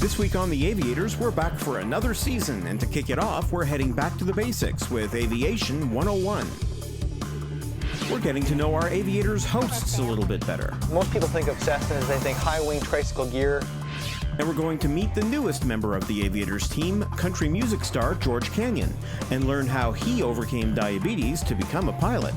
This week on The Aviators, we're back for another season, and to kick it off, we're heading back to the basics with Aviation 101. We're getting to know our Aviators hosts a little bit better. Most people think of Cessna as they think high-wing tricycle gear. And we're going to meet the newest member of the Aviators team, country music star George Canyon, and learn how he overcame diabetes to become a pilot.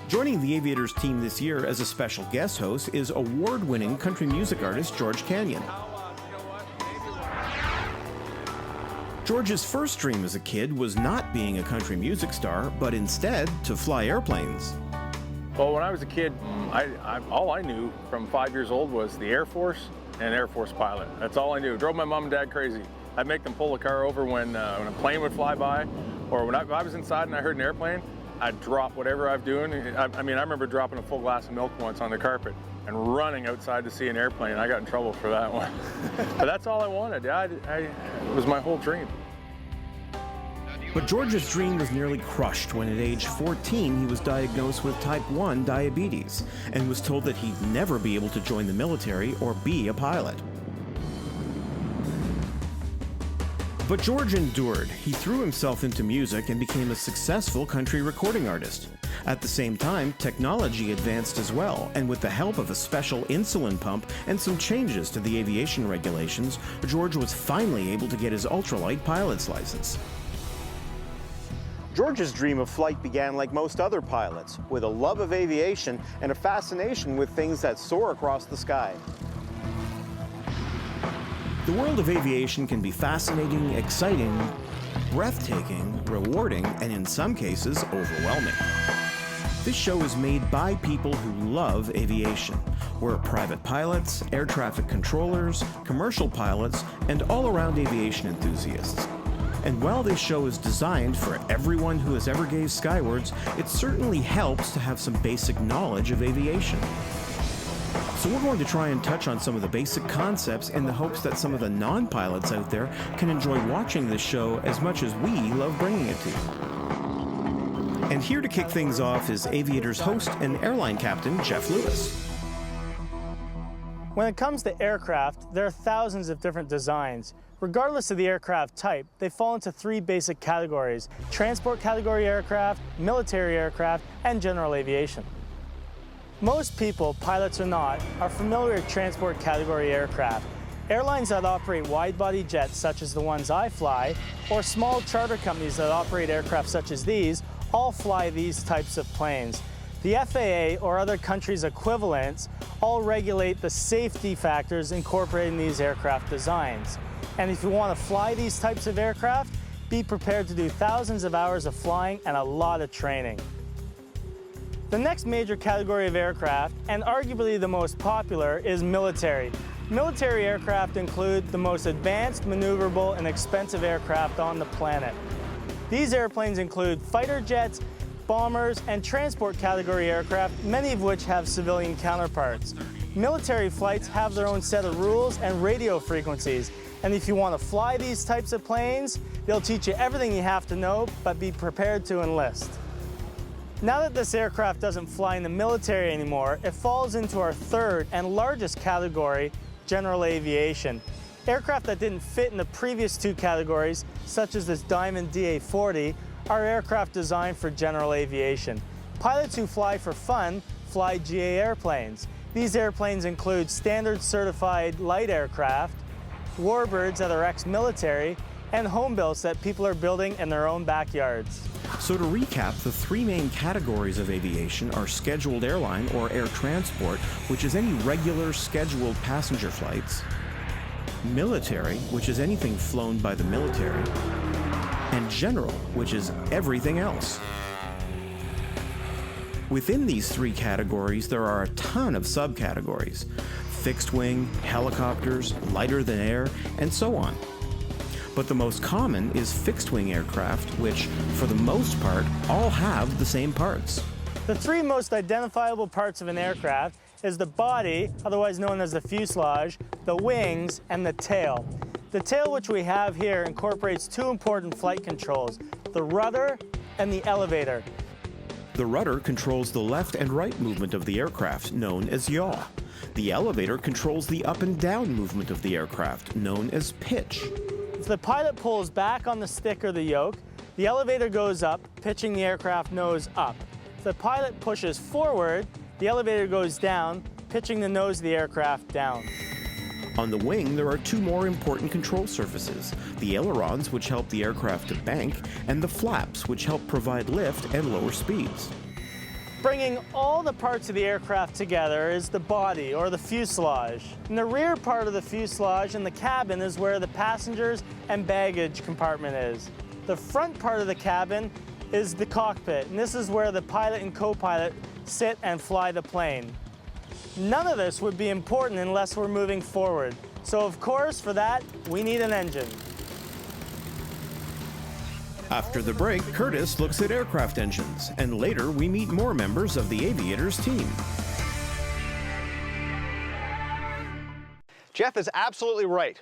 Joining the Aviators team this year as a special guest host is award-winning country music artist George Canyon. George's first dream as a kid was not being a country music star, but instead to fly airplanes. Well, when I was a kid, all I knew from 5 years old was the Air Force and Air Force pilot. That's all I knew. It drove my mom and dad crazy. I'd make them pull the car over when a plane would fly by, or when I was inside and I heard an airplane, I'd drop whatever I'm doing. I remember dropping a full glass of milk once on the carpet and running outside to see an airplane. I got in trouble for that one. But that's all I wanted. It was my whole dream. But George's dream was nearly crushed when at age 14 he was diagnosed with type 1 diabetes and was told that he'd never be able to join the military or be a pilot. But George endured. He threw himself into music and became a successful country recording artist. At the same time, technology advanced as well, and with the help of a special insulin pump and some changes to the aviation regulations, George was finally able to get his ultralight pilot's license. George's dream of flight began like most other pilots, with a love of aviation and a fascination with things that soar across the sky. The world of aviation can be fascinating, exciting, breathtaking, rewarding, and in some cases, overwhelming. This show is made by people who love aviation. We're private pilots, air traffic controllers, commercial pilots, and all-around aviation enthusiasts. And while this show is designed for everyone who has ever gazed skywards, it certainly helps to have some basic knowledge of aviation. So we're going to try and touch on some of the basic concepts in the hopes that some of the non-pilots out there can enjoy watching this show as much as we love bringing it to you. And here to kick things off is Aviators host and airline captain Jeff Lewis. When it comes to aircraft, there are thousands of different designs. Regardless of the aircraft type, they fall into three basic categories: transport category aircraft, military aircraft, and general aviation. Most people, pilots or not, are familiar with transport category aircraft. Airlines that operate wide-body jets, such as the ones I fly, or small charter companies that operate aircraft such as these, all fly these types of planes. The FAA or other countries' equivalents all regulate the safety factors incorporated in these aircraft designs. And if you want to fly these types of aircraft, be prepared to do thousands of hours of flying and a lot of training. The next major category of aircraft, and arguably the most popular, is military. Military aircraft include the most advanced, maneuverable, and expensive aircraft on the planet. These airplanes include fighter jets, bombers, and transport category aircraft, many of which have civilian counterparts. Military flights have their own set of rules and radio frequencies, and if you want to fly these types of planes, they'll teach you everything you have to know, but be prepared to enlist. Now that this aircraft doesn't fly in the military anymore, it falls into our third and largest category, general aviation. Aircraft that didn't fit in the previous two categories, such as this Diamond DA-40, are aircraft designed for general aviation. Pilots who fly for fun fly GA airplanes. These airplanes include standard certified light aircraft, warbirds that are ex-military, and home builds that people are building in their own backyards. So to recap, the three main categories of aviation are scheduled airline or air transport, which is any regular scheduled passenger flights, military, which is anything flown by the military, and general, which is everything else. Within these three categories, there are a ton of subcategories: fixed wing, helicopters, lighter than air, and so on. But the most common is fixed wing aircraft, which, for the most part, all have the same parts. The three most identifiable parts of an aircraft is the body, otherwise known as the fuselage, the wings, and the tail. The tail, which we have here, incorporates two important flight controls: the rudder and the elevator. The rudder controls the left and right movement of the aircraft, known as yaw. The elevator controls the up and down movement of the aircraft, known as pitch. If the pilot pulls back on the stick or the yoke, the elevator goes up, pitching the aircraft nose up. If the pilot pushes forward, the elevator goes down, pitching the nose of the aircraft down. On the wing, there are two more important control surfaces: the ailerons, which help the aircraft to bank, and the flaps, which help provide lift and lower speeds. Bringing all the parts of the aircraft together is the body, or the fuselage. In the rear part of the fuselage in the cabin is where the passengers and baggage compartment is. The front part of the cabin is the cockpit, and this is where the pilot and co-pilot sit and fly the plane. None of this would be important unless we're moving forward. So of course, for that, we need an engine. After the break, Curtis looks at aircraft engines, and later we meet more members of the Aviators team. Jeff is absolutely right.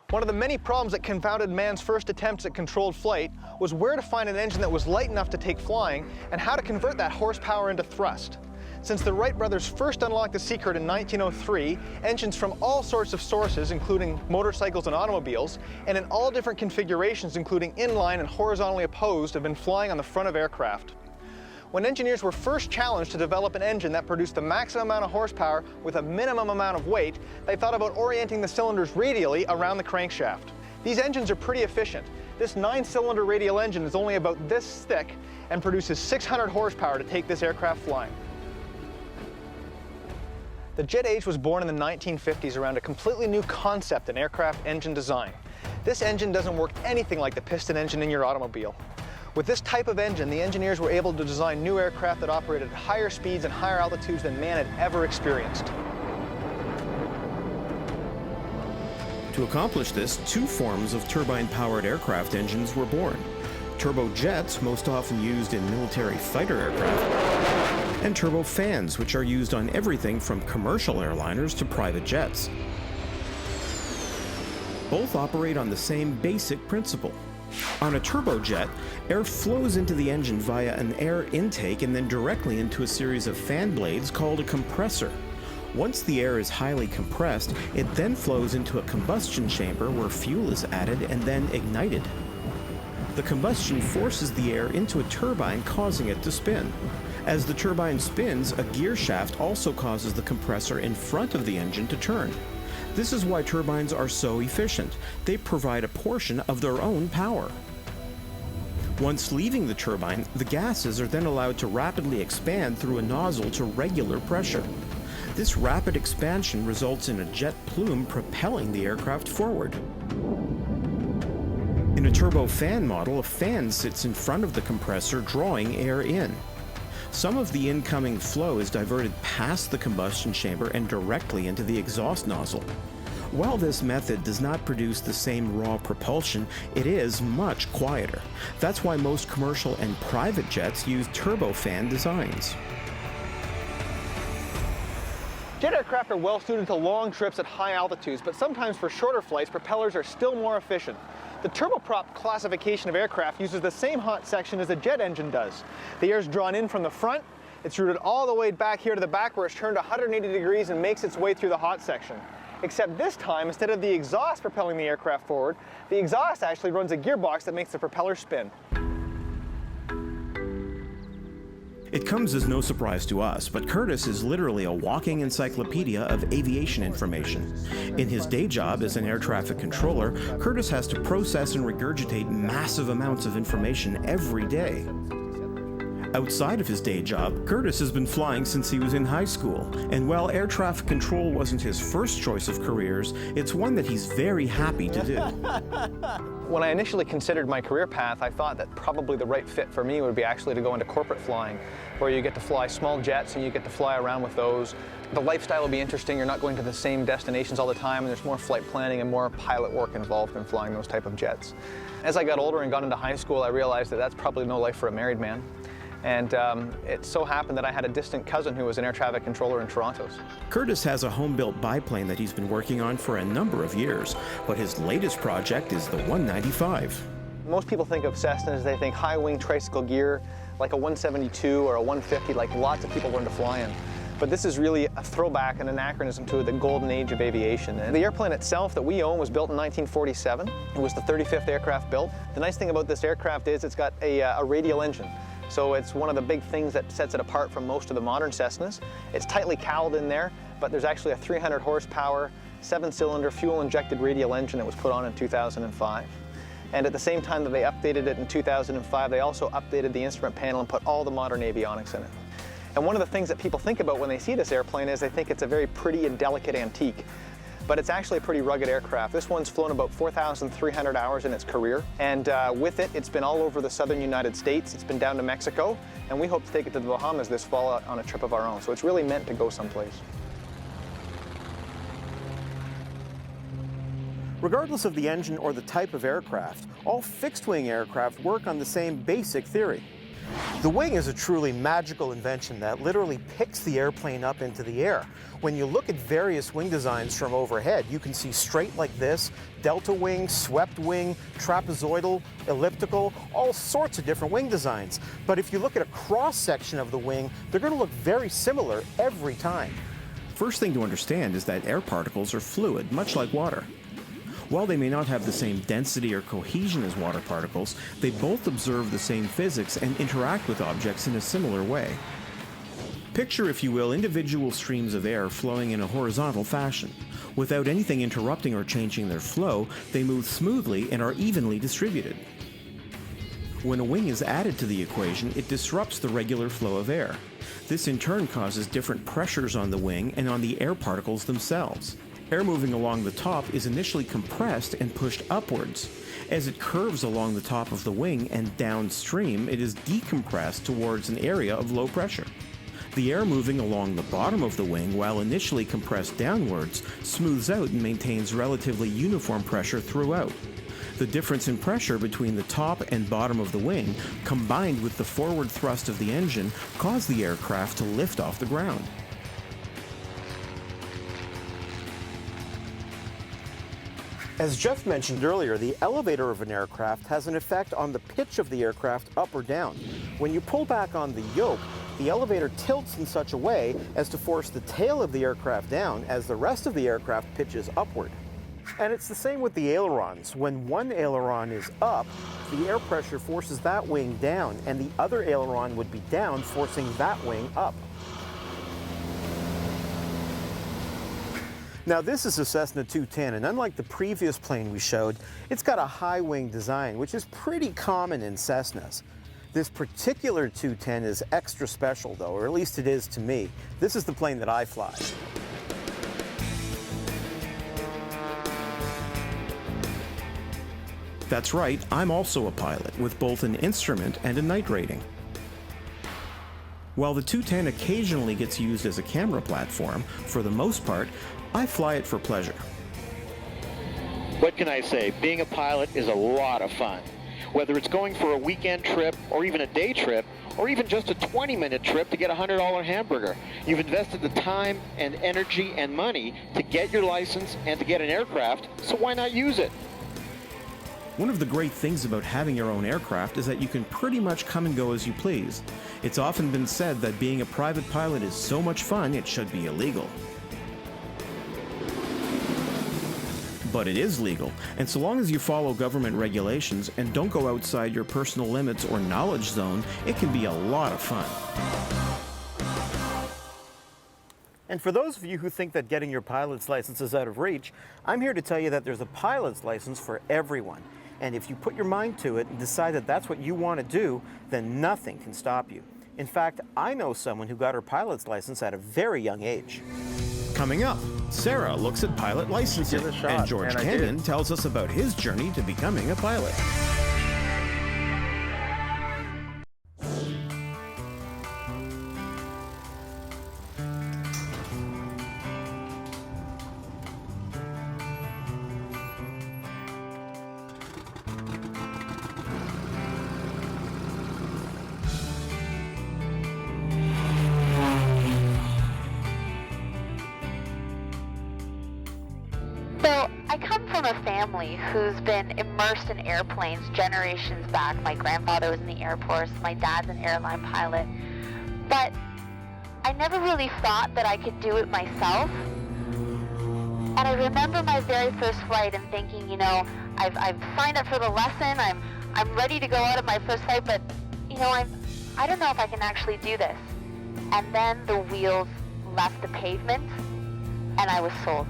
One of the many problems that confounded man's first attempts at controlled flight was where to find an engine that was light enough to take flying and how to convert that horsepower into thrust. Since the Wright brothers first unlocked the secret in 1903, engines from all sorts of sources, including motorcycles and automobiles, and in all different configurations, including inline and horizontally opposed, have been flying on the front of aircraft. When engineers were first challenged to develop an engine that produced the maximum amount of horsepower with a minimum amount of weight, they thought about orienting the cylinders radially around the crankshaft. These engines are pretty efficient. This 9-cylinder radial engine is only about this thick and produces 600 horsepower to take this aircraft flying. The jet age was born in the 1950s around a completely new concept in aircraft engine design. This engine doesn't work anything like the piston engine in your automobile. With this type of engine, the engineers were able to design new aircraft that operated at higher speeds and higher altitudes than man had ever experienced. To accomplish this, two forms of turbine-powered aircraft engines were born: turbojets, most often used in military fighter aircraft, and turbofans, which are used on everything from commercial airliners to private jets. Both operate on the same basic principle. On a turbojet, air flows into the engine via an air intake and then directly into a series of fan blades called a compressor. Once the air is highly compressed, it then flows into a combustion chamber where fuel is added and then ignited. The combustion forces the air into a turbine, causing it to spin. As the turbine spins, a gear shaft also causes the compressor in front of the engine to turn. This is why turbines are so efficient. They provide a portion of their own power. Once leaving the turbine, the gases are then allowed to rapidly expand through a nozzle to regular pressure. This rapid expansion results in a jet plume propelling the aircraft forward. In a turbofan model, a fan sits in front of the compressor, drawing air in. Some of the incoming flow is diverted past the combustion chamber and directly into the exhaust nozzle. While this method does not produce the same raw propulsion, it is much quieter. That's why most commercial and private jets use turbofan designs. Jet aircraft are well suited to long trips at high altitudes, but sometimes for shorter flights, propellers are still more efficient. The turboprop classification of aircraft uses the same hot section as a jet engine does. The air is drawn in from the front, it's routed all the way back here to the back where it's turned 180 degrees and makes its way through the hot section. Except this time, instead of the exhaust propelling the aircraft forward, the exhaust actually runs a gearbox that makes the propeller spin. It comes as no surprise to us, but Curtis is literally a walking encyclopedia of aviation information. In his day job as an air traffic controller, Curtis has to process and regurgitate massive amounts of information every day. Outside of his day job, Curtis has been flying since he was in high school, and while air traffic control wasn't his first choice of careers, it's one that he's very happy to do. When I initially considered my career path, I thought that probably the right fit for me would be actually to go into corporate flying, where you get to fly small jets and you get to fly around with those. The lifestyle will be interesting. You're not going to the same destinations all the time, and there's more flight planning and more pilot work involved in flying those type of jets. As I got older and got into high school, I realized that that's probably no life for a married man. And it so happened that I had a distant cousin who was an air traffic controller in Toronto. Curtis has a home-built biplane that he's been working on for a number of years, but his latest project is the 195. Most people think of Cessnas, they think high-wing tricycle gear, like a 172 or a 150, like lots of people learn to fly in. But this is really a throwback and anachronism to the golden age of aviation. And the airplane itself that we own was built in 1947. It was the 35th aircraft built. The nice thing about this aircraft is it's got a radial engine. So it's one of the big things that sets it apart from most of the modern Cessnas. It's tightly cowled in there, but there's actually a 300 horsepower, 7-cylinder fuel-injected radial engine that was put on in 2005. And at the same time that they updated it in 2005, they also updated the instrument panel and put all the modern avionics in it. And one of the things that people think about when they see this airplane is they think it's a very pretty and delicate antique. But it's actually a pretty rugged aircraft. This one's flown about 4,300 hours in its career, and with it, it's been all over the southern United States. It's been down to Mexico, and we hope to take it to the Bahamas this fall on a trip of our own. So it's really meant to go someplace. Regardless of the engine or the type of aircraft, all fixed-wing aircraft work on the same basic theory. The wing is a truly magical invention that literally picks the airplane up into the air. When you look at various wing designs from overhead, you can see straight like this, delta wing, swept wing, trapezoidal, elliptical, all sorts of different wing designs. But if you look at a cross-section of the wing, they're going to look very similar every time. First thing to understand is that air particles are fluid, much like water. While they may not have the same density or cohesion as water particles, they both observe the same physics and interact with objects in a similar way. Picture, if you will, individual streams of air flowing in a horizontal fashion. Without anything interrupting or changing their flow, they move smoothly and are evenly distributed. When a wing is added to the equation, it disrupts the regular flow of air. This in turn causes different pressures on the wing and on the air particles themselves. Air moving along the top is initially compressed and pushed upwards. As it curves along the top of the wing and downstream, it is decompressed towards an area of low pressure. The air moving along the bottom of the wing, while initially compressed downwards, smooths out and maintains relatively uniform pressure throughout. The difference in pressure between the top and bottom of the wing, combined with the forward thrust of the engine, cause the aircraft to lift off the ground. As Jeff mentioned earlier, the elevator of an aircraft has an effect on the pitch of the aircraft up or down. When you pull back on the yoke, the elevator tilts in such a way as to force the tail of the aircraft down as the rest of the aircraft pitches upward. And it's the same with the ailerons. When one aileron is up, the air pressure forces that wing down, and the other aileron would be down, forcing that wing up. Now this is a Cessna 210, and unlike the previous plane we showed, it's got a high wing design, which is pretty common in Cessnas. This particular 210 is extra special though, or at least it is to me. This is the plane that I fly. That's right, I'm also a pilot, with both an instrument and a night rating. While the 210 occasionally gets used as a camera platform, for the most part, I fly it for pleasure. What can I say? Being a pilot is a lot of fun. Whether it's going for a weekend trip, or even a day trip, or even just a 20-minute trip to get a $100 hamburger, you've invested the time and energy and money to get your license and to get an aircraft, so why not use it? One of the great things about having your own aircraft is that you can pretty much come and go as you please. It's often been said that being a private pilot is so much fun it should be illegal. But it is legal, and so long as you follow government regulations and don't go outside your personal limits or knowledge zone, it can be a lot of fun. And for those of you who think that getting your pilot's license is out of reach, I'm here to tell you that there's a pilot's license for everyone. And if you put your mind to it and decide that that's what you want to do, then nothing can stop you. In fact, I know someone who got her pilot's license at a very young age. Coming up, Sarah looks at pilot licensing, Give it a shot, and George and I did. Kenyon tells us about his journey to becoming a pilot. So I come from a family who's been immersed in airplanes generations back. My grandfather was in the Air Force, my dad's an airline pilot, but I never really thought that I could do it myself. And I remember my very first flight and thinking, you know, I've signed up for the lesson, I'm ready to go out of my first flight, but you know, I don't know if I can actually do this. And then the wheels left the pavement and I was sold.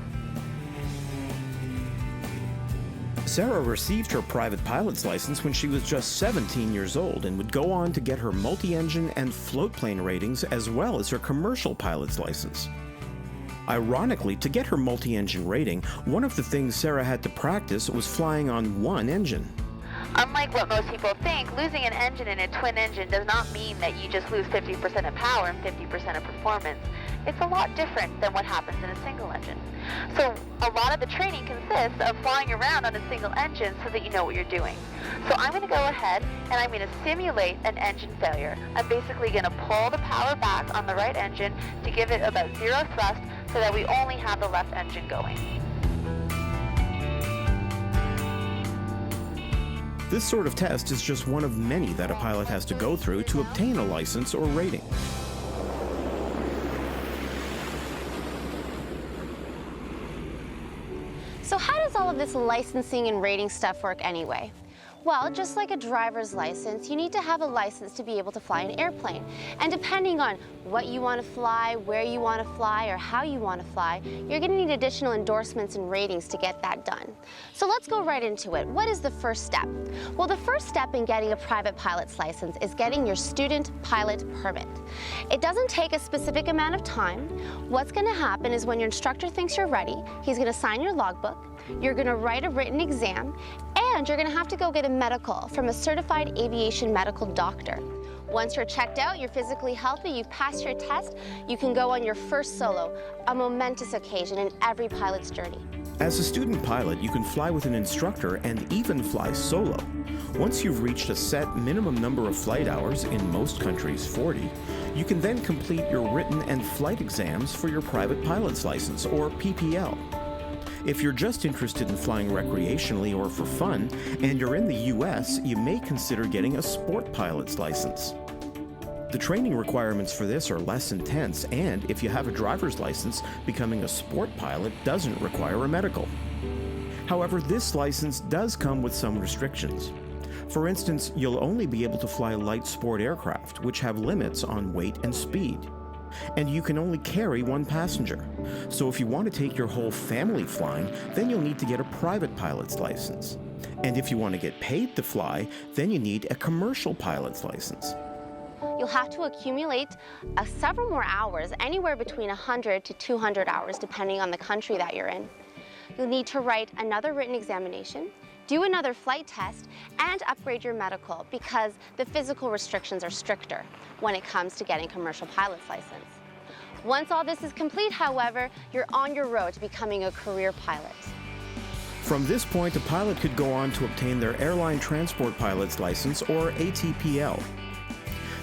Sarah received her private pilot's license when she was just 17 years old and would go on to get her multi-engine and floatplane ratings as well as her commercial pilot's license. Ironically, to get her multi-engine rating, one of the things Sarah had to practice was flying on one engine. Unlike what most people think, losing an engine in a twin engine does not mean that you just lose 50% of power and 50% of performance. It's a lot different than what happens in a single engine. So a lot of the training consists of flying around on a single engine so that you know what you're doing. So I'm going to go ahead and I'm going to simulate an engine failure. I'm basically going to pull the power back on the right engine to give it about zero thrust so that we only have the left engine going. This sort of test is just one of many that a pilot has to go through to obtain a license or rating. So how does all of this licensing and rating stuff work anyway? Well, just like a driver's license, you need to have a license to be able to fly an airplane. And depending on what you want to fly, where you want to fly, or how you want to fly, you're going to need additional endorsements and ratings to get that done. So let's go right into it. What is the first step? Well, the first step in getting a private pilot's license is getting your student pilot permit. It doesn't take a specific amount of time. What's going to happen is when your instructor thinks you're ready, he's going to sign your logbook, you're going to write a written exam, and you're going to have to go get a medical from a certified aviation medical doctor. Once you're checked out, you're physically healthy, you've passed your test, you can go on your first solo, a momentous occasion in every pilot's journey. As a student pilot, you can fly with an instructor and even fly solo. Once you've reached a set minimum number of flight hours, in most countries 40, you can then complete your written and flight exams for your private pilot's license, or PPL. If you're just interested in flying recreationally or for fun, and you're in the US, you may consider getting a sport pilot's license. The training requirements for this are less intense, and if you have a driver's license, becoming a sport pilot doesn't require a medical. However, this license does come with some restrictions. For instance, you'll only be able to fly light sport aircraft, which have limits on weight and speed. And you can only carry one passenger. So if you want to take your whole family flying, then you'll need to get a private pilot's license. And if you want to get paid to fly, then you need a commercial pilot's license. You'll have to accumulate several more hours, anywhere between 100 to 200 hours, depending on the country that you're in. You'll need to write another written examination, do another flight test, and upgrade your medical because the physical restrictions are stricter when it comes to getting commercial pilot's license. Once all this is complete, however, you're on your road to becoming a career pilot. From this point, a pilot could go on to obtain their airline transport pilot's license, or ATPL.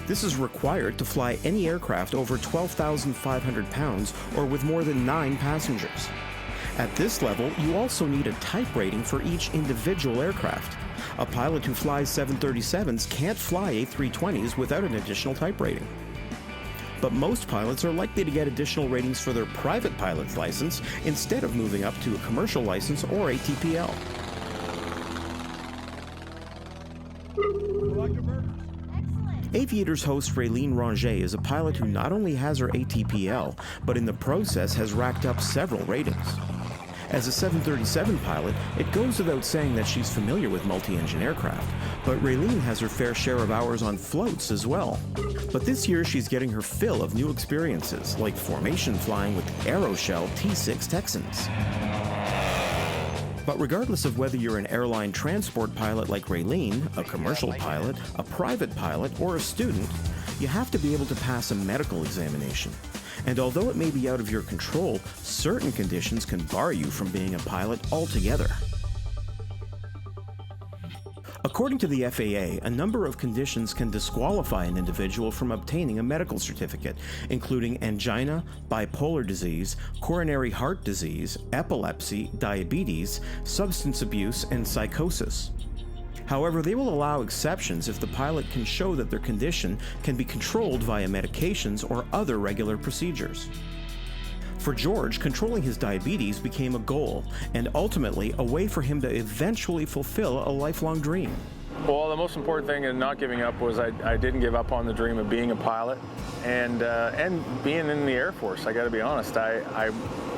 This is required to fly any aircraft over 12,500 pounds or with more than 9 passengers. At this level, you also need a type rating for each individual aircraft. A pilot who flies 737s can't fly A320s without an additional type rating. But most pilots are likely to get additional ratings for their private pilot's license instead of moving up to a commercial license or ATPL. Aviators host Raylene Ranger is a pilot who not only has her ATPL, but in the process has racked up several ratings. As a 737 pilot, it goes without saying that she's familiar with multi-engine aircraft, But Raylene has her fair share of hours on floats as well. But this year she's getting her fill of new experiences, like formation flying with Aeroshell T6 Texans. But regardless of whether you're an airline transport pilot like Raylene, a commercial pilot, a private pilot, or a student, you have to be able to pass a medical examination. And although it may be out of your control, certain conditions can bar you from being a pilot altogether. According to the FAA, a number of conditions can disqualify an individual from obtaining a medical certificate, including angina, bipolar disease, coronary heart disease, epilepsy, diabetes, substance abuse, and psychosis. However, they will allow exceptions if the pilot can show that their condition can be controlled via medications or other regular procedures. For George, controlling his diabetes became a goal, and ultimately a way for him to eventually fulfill a lifelong dream. Well, the most important thing in not giving up was I didn't give up on the dream of being a pilot and being in the Air Force. I got to be honest, I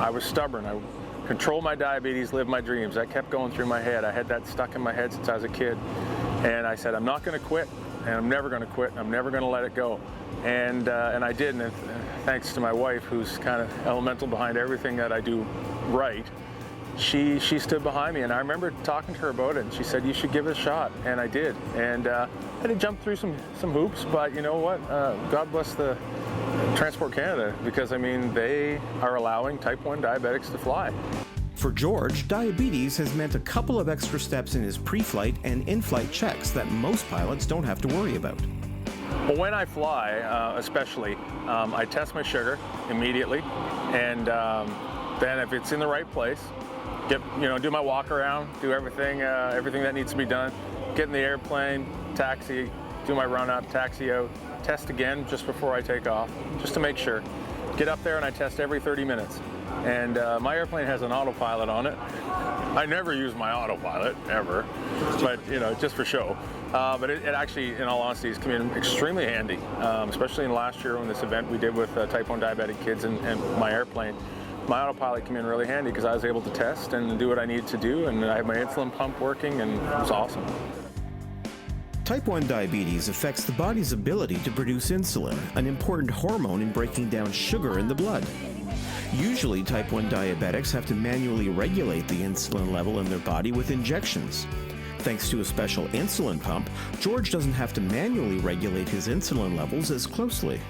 was stubborn. I controlled my diabetes, lived my dreams. That kept going through my head. I had that stuck in my head since I was a kid. And I said, I'm not going to quit, and I'm never going to quit, and I'm never going to let it go. And I did, and thanks to my wife, who's kind of elemental behind everything that I do right, she stood behind me. And I remember talking to her about it, and she said, you should give it a shot. And I did. And I had to jump through some hoops, but you know what? God bless the Transport Canada, because I mean, they are allowing type 1 diabetics to fly. For George, diabetes has meant a couple of extra steps in his pre-flight and in-flight checks that most pilots don't have to worry about. Well, when I fly, especially, I test my sugar immediately, and then if it's in the right place, do my walk around, do everything that needs to be done, get in the airplane, taxi, do my run up, taxi out, test again just before I take off, just to make sure. Get up there and I test every 30 minutes. And my airplane has an autopilot on it. I never use my autopilot, ever, but just for show. But it actually, in all honesty, has come in extremely handy, especially in last year when this event we did with type 1 diabetic kids and my airplane. My autopilot came in really handy because I was able to test and do what I needed to do, and I had my insulin pump working, and it was awesome. Type 1 diabetes affects the body's ability to produce insulin, an important hormone in breaking down sugar in the blood. Usually, type 1 diabetics have to manually regulate the insulin level in their body with injections. Thanks to a special insulin pump, George doesn't have to manually regulate his insulin levels as closely.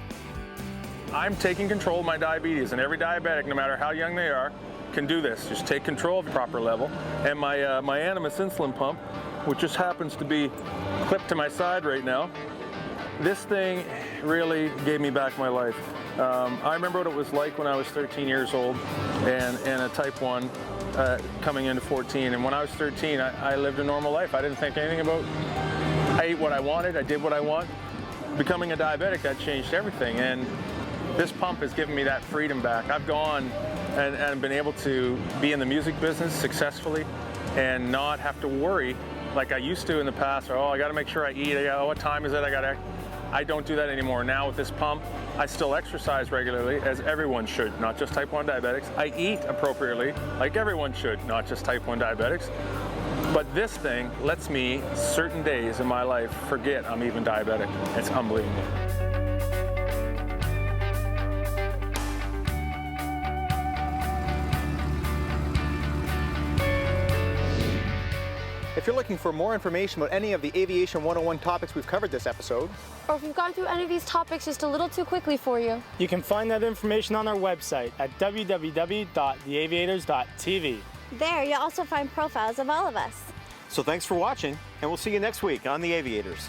I'm taking control of my diabetes, and every diabetic, no matter how young they are, can do this. Just take control of the proper level. And my Animus insulin pump, which just happens to be clipped to my side right now, this thing really gave me back my life. I remember what it was like when I was 13 years old and a type 1 coming into 14. And when I was 13, I lived a normal life. I didn't think anything about, I ate what I wanted, I did what I want. Becoming a diabetic, that changed everything. And this pump has given me that freedom back. I've gone and been able to be in the music business successfully and not have to worry like I used to in the past. I got to make sure I eat. What time is it? I don't do that anymore. Now with this pump, I still exercise regularly, as everyone should, not just type 1 diabetics. I eat appropriately, like everyone should, not just type 1 diabetics. But this thing lets me, certain days in my life, forget I'm even diabetic. It's unbelievable. If you're looking for more information about any of the Aviation 101 topics we've covered this episode, or if we've gone through any of these topics just a little too quickly for you, you can find that information on our website at www.theaviators.tv. There you'll also find profiles of all of us. So thanks for watching, and we'll see you next week on The Aviators.